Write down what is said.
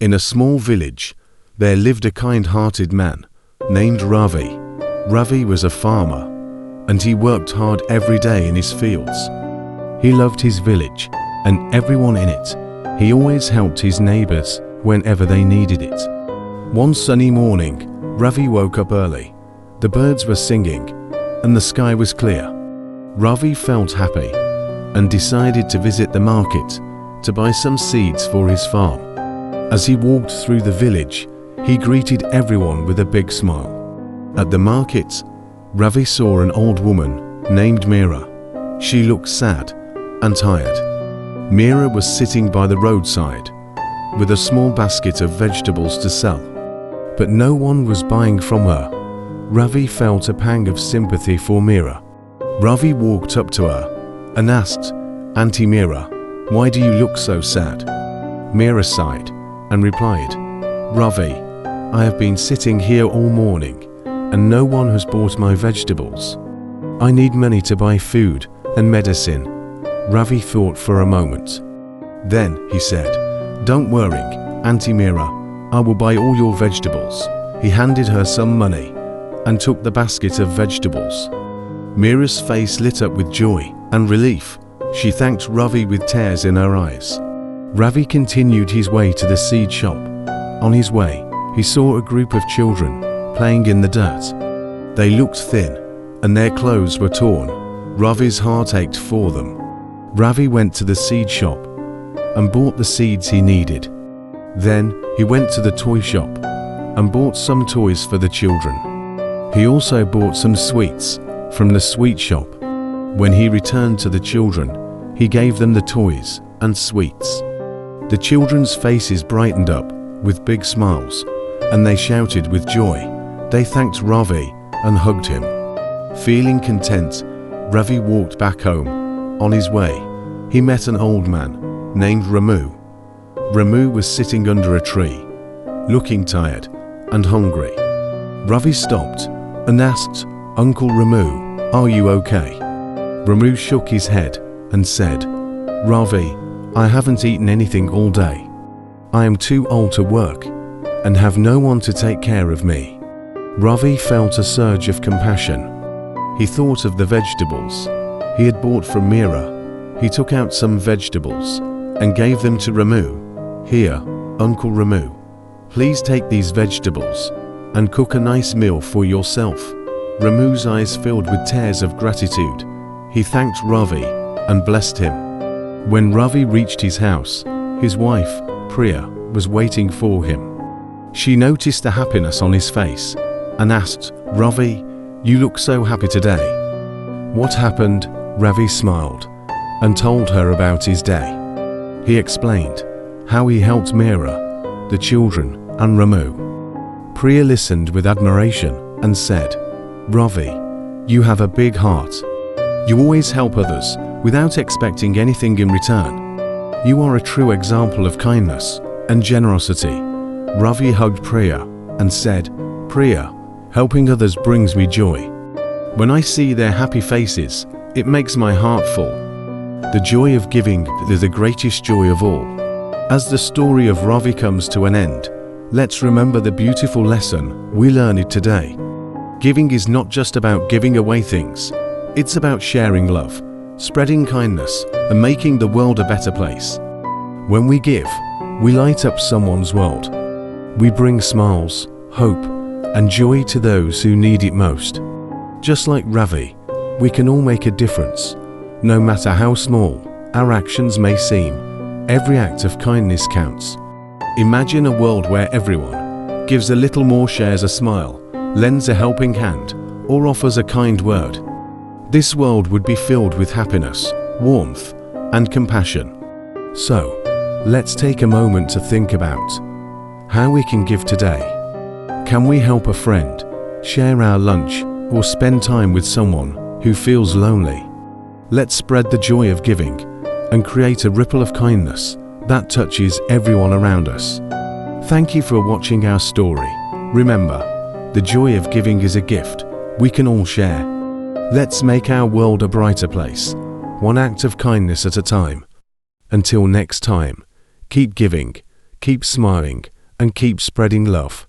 In a small village, there lived a kind-hearted man named Ravi. Ravi was a farmer, and he worked hard every day in his fields. He loved his village and everyone in it. He always helped his neighbors whenever they needed it. One sunny morning, Ravi woke up early. The birds were singing, and the sky was clear. Ravi felt happy and decided to visit the market to buy some seeds for his farm. As he walked through the village, he greeted everyone with a big smile. At the market, Ravi saw an old woman named Meera. She looked sad and tired. Meera was sitting by the roadside with a small basket of vegetables to sell, but no one was buying from her. Ravi felt a pang of sympathy for Meera. Ravi walked up to her and asked, "Auntie Meera, why do you look so sad?" Meera sighed and replied, "Ravi, I have been sitting here all morning and no one has bought my vegetables. I need money to buy food and medicine." Ravi thought for a moment. Then he said, "Don't worry, Auntie Meera, I will buy all your vegetables." He handed her some money and took the basket of vegetables. Meera's face lit up with joy and relief. She thanked Ravi with tears in her eyes. Ravi continued his way to the seed shop. On his way, he saw a group of children playing in the dirt. They looked thin and their clothes were torn. Ravi's heart ached for them. Ravi went to the seed shop and bought the seeds he needed. Then he went to the toy shop and bought some toys for the children. He also bought some sweets from the sweet shop. When he returned to the children, he gave them the toys and sweets. The children's faces brightened up with big smiles, and they shouted with joy. They thanked Ravi and hugged him. Feeling content, Ravi walked back home. On his way, he met an old man named Ramu. Ramu was sitting under a tree, looking tired and hungry. Ravi stopped and asked, "Uncle Ramu, are you okay?" Ramu shook his head and said, "Ravi, I haven't eaten anything all day. I am too old to work and have no one to take care of me." Ravi felt a surge of compassion. He thought of the vegetables he had bought from Meera. He took out some vegetables and gave them to Ramu. "Here, Uncle Ramu, please take these vegetables and cook a nice meal for yourself." Ramu's eyes filled with tears of gratitude. He thanked Ravi and blessed him. When Ravi reached his house, his wife, Priya, was waiting for him. She noticed the happiness on his face and asked, "Ravi, you look so happy today. What happened?" Ravi smiled and told her about his day. He explained how he helped Meera, the children, and Ramu. Priya listened with admiration and said, "Ravi, you have a big heart. You always help others without expecting anything in return. You are a true example of kindness and generosity." Ravi hugged Priya and said, "Priya, helping others brings me joy. When I see their happy faces, it makes my heart full." The joy of giving is the greatest joy of all. As the story of Ravi comes to an end, let's remember the beautiful lesson we learned today. Giving is not just about giving away things. It's about sharing love, spreading kindness, and making the world a better place. When we give, we light up someone's world. We bring smiles, hope, and joy to those who need it most. Just like Ravi, we can all make a difference. No matter how small our actions may seem, every act of kindness counts. Imagine a world where everyone gives a little more, shares a smile, lends a helping hand, or offers a kind word. This world would be filled with happiness, warmth, and compassion. So, let's take a moment to think about how we can give today. Can we help a friend, share our lunch, or spend time with someone who feels lonely? Let's spread the joy of giving and create a ripple of kindness that touches everyone around us. Thank you for watching our story. Remember, the joy of giving is a gift we can all share. Let's make our world a brighter place, one act of kindness at a time. Until next time, keep giving, keep smiling, and keep spreading love.